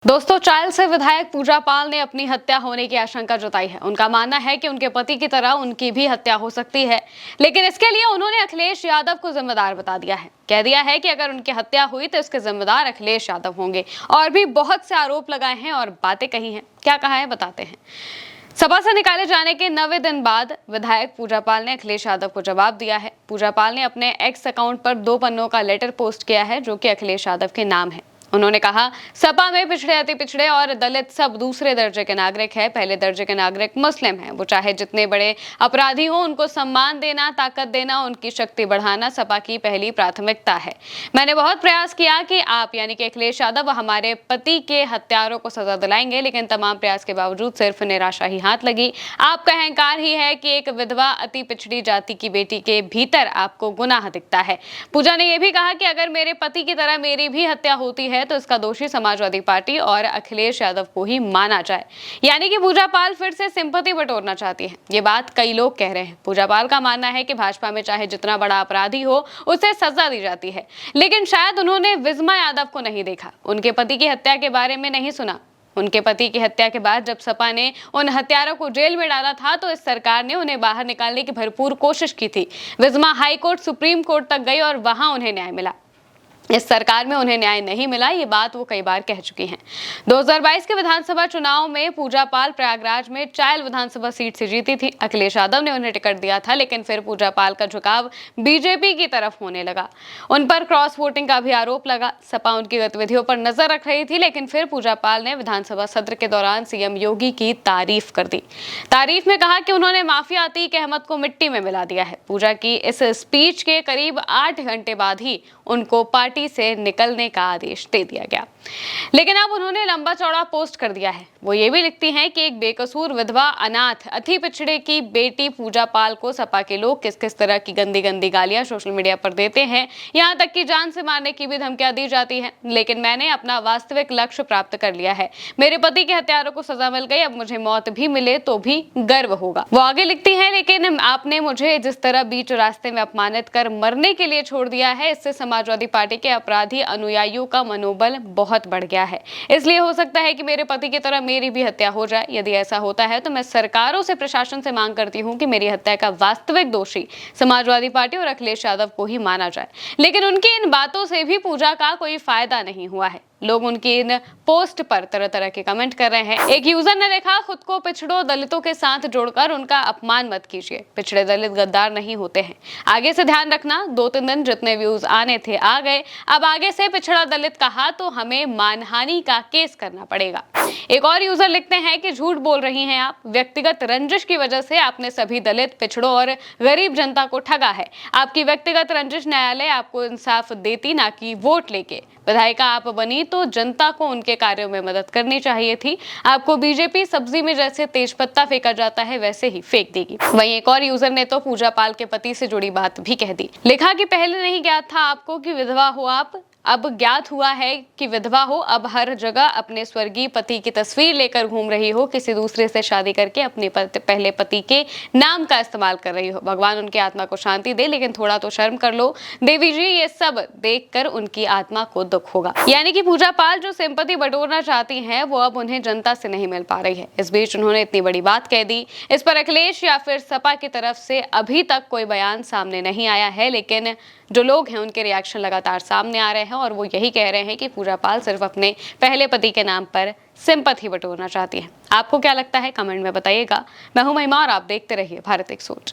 दोस्तों, चायल से विधायक पूजा पाल ने अपनी हत्या होने की आशंका जताई है। उनका मानना है कि उनके पति की तरह उनकी भी हत्या हो सकती है, लेकिन इसके लिए उन्होंने अखिलेश यादव को जिम्मेदार बता दिया है। कह दिया है कि अगर उनकी हत्या हुई तो इसके जिम्मेदार अखिलेश यादव होंगे। और भी बहुत से आरोप लगाए हैं और बातें कही हैं। क्या कहा है बताते हैं। सभा से निकाले जाने के 9वें दिन बाद विधायक पूजा पाल ने अखिलेश यादव को जवाब दिया है। पूजा पाल ने अपने एक्स अकाउंट पर 2 पन्नों का लेटर पोस्ट किया है, जो कि अखिलेश यादव के नाम है। उन्होंने कहा, सपा में पिछड़े, अति पिछड़े और दलित सब दूसरे दर्जे के नागरिक है। पहले दर्जे के नागरिक मुस्लिम हैं। वो चाहे जितने बड़े अपराधी हो, उनको सम्मान देना, ताकत देना, उनकी शक्ति बढ़ाना सपा की पहली प्राथमिकता है। मैंने बहुत प्रयास किया कि आप यानी कि अखिलेश यादव हमारे पति के हत्यारों को सजा दिलाएंगे, लेकिन तमाम प्रयास के बावजूद सिर्फ निराशा ही हाथ लगी। आपका अहंकार ही है कि एक विधवा अति पिछड़ी जाति की बेटी के भीतर आपको गुनाह दिखता है। पूजा ने यह भी कहा कि अगर मेरे पति की तरह मेरी भी हत्या होती है तो इसका दोषी समाजवादी पार्टी और अखिलेश यादव को ही माना जाए। यानी कि पूजा पाल फिर से सिंपैथी बटोरना चाहती है। ये बात कई लोग कह रहे हैं। पूजा पाल का मानना है कि भाजपा में चाहे जितना बड़ा अपराधी हो, उसे सजा दी जाती है, लेकिन शायद उन्होंने विजमा यादव को नहीं देखा, उनके पति की हत्या के बारे में नहीं सुना। उनके पति की हत्या के बाद जब सपा ने उन हत्यारों को जेल में डाला था तो इस सरकार ने उन्हें बाहर निकालने की भरपूर कोशिश की थी। विजमा हाई कोर्ट, सुप्रीम कोर्ट तक गई और वहां उन्हें न्याय मिला। इस सरकार में उन्हें न्याय नहीं मिला, ये बात वो कई बार कह चुकी हैं। 2022 के विधानसभा चुनाव में पूजा पाल प्रयागराज में चायल विधानसभा सीट से जीती थी। अखिलेश यादव ने उन्हें टिकट दिया था, लेकिन फिर पूजा पाल का झुकाव बीजेपी की तरफ होने लगा। उन पर क्रॉस वोटिंग का भी आरोप लगा। सपा उनकी गतिविधियों पर नजर रख रही थी, लेकिन फिर पूजा पाल ने विधानसभा सत्र के दौरान सीएम योगी की तारीफ कर दी। तारीफ में कहा कि उन्होंने माफिया अतीक अहमद को मिट्टी में मिला दिया है। पूजा की इस स्पीच के करीब 8 घंटे बाद ही उनको पार्टी से निकलने का आदेश दे दिया गया। लेकिन अब उन्होंने लंबा चौड़ा पोस्ट कर दिया है। वो ये भी लिखती हैं कि एक बेकसूर विधवा, अनाथ, अति पिछड़े की बेटी पूजा पाल को सपा के लोग किस किस तरह की गंदी गंदी गालियां सोशल मीडिया पर देते हैं, यहां तक कि जान से मारने की भी धमकियां दी जाती हैं। लेकिन मैंने अपना वास्तविक लक्ष्य प्राप्त कर लिया है। मेरे पति के हत्यारों को सजा मिल गई, अब मुझे मौत भी मिले तो भी गर्व होगा। वो आगे लिखती है, लेकिन आपने मुझे जिस तरह बीच रास्ते में अपमानित कर मरने के लिए छोड़ दिया है, इससे समाजवादी पार्टी के अपराधी अनुयायियों का मनोबल बहुत बढ़ गया है। इसलिए हो सकता है कि मेरे पति की तरह मेरी भी हत्या हो जाए। यदि ऐसा होता है तो मैं सरकारों से, प्रशासन से मांग करती हूं कि मेरी हत्या का वास्तविक दोषी समाजवादी पार्टी और अखिलेश यादव को ही माना जाए। लेकिन उनकी इन बातों से भी पूजा का कोई फायदा नहीं हुआ है। लोग उनकी इन पोस्ट पर तरह तरह के कमेंट कर रहे हैं। एक यूजर ने लिखा, खुद को पिछड़ों दलितों के साथ जोड़कर उनका अपमान मत कीजिए। पिछड़े दलित गद्दार नहीं होते हैं। आगे से ध्यान रखना। 2-3 दिन जितने व्यूज आने थे आ गए। अब आगे से पिछड़ा दलित कहा तो हमें मानहानि का केस करना पड़ेगा। एक और यूजर लिखते हैं कि झूठ बोल रही हैं आप। व्यक्तिगत रंजिश की वजह से आपने सभी दलित, पिछड़ों और गरीब जनता को ठगा है। आपकी व्यक्तिगत रंजिश न्यायालय आपको इंसाफ देती, ना कि वोट लेके। विधायिका आप बनी तो जनता को उनके कार्यों में मदद करनी चाहिए थी। आपको बीजेपी सब्जी में जैसे तेज पत्ता फेंका जाता है वैसे ही फेंक देगी। वहीं एक और यूजर ने तो पूजा पाल के पति से जुड़ी बात भी कह दी। लिखा कि पहले नहीं ज्ञात था आपको कि विधवा हो आप, अब ज्ञात हुआ है कि विधवा हो। अब हर जगह अपने स्वर्गीय पति की तस्वीर लेकर घूम रही हो। किसी दूसरे से शादी करके अपने पहले पति के नाम का इस्तेमाल कर रही हो। भगवान उनकी आत्मा को शांति दे, लेकिन थोड़ा तो शर्म कर लो देवी जी। ये सब देखकर उनकी आत्मा को दुख होगा। यानी कि पूजा पाल जो सिंपैथी बटोरना चाहती हैं, वो अब उन्हें जनता से नहीं मिल पा रही है। इस बीच उन्होंने इतनी बड़ी बात कह दी। इस पर अखिलेश या फिर सपा की तरफ से अभी तक कोई बयान सामने नहीं आया है, लेकिन जो लोग हैं उनके रिएक्शन लगातार सामने आ रहे हैं और वो यही कह रहे हैं कि पूजा पाल सिर्फ अपने पहले पति के नाम पर सिंपैथी बटोरना चाहती है। आपको क्या लगता है, कमेंट में बताइएगा। मैं हूं महिमा और आप देखते रहिए भारत एक सोच।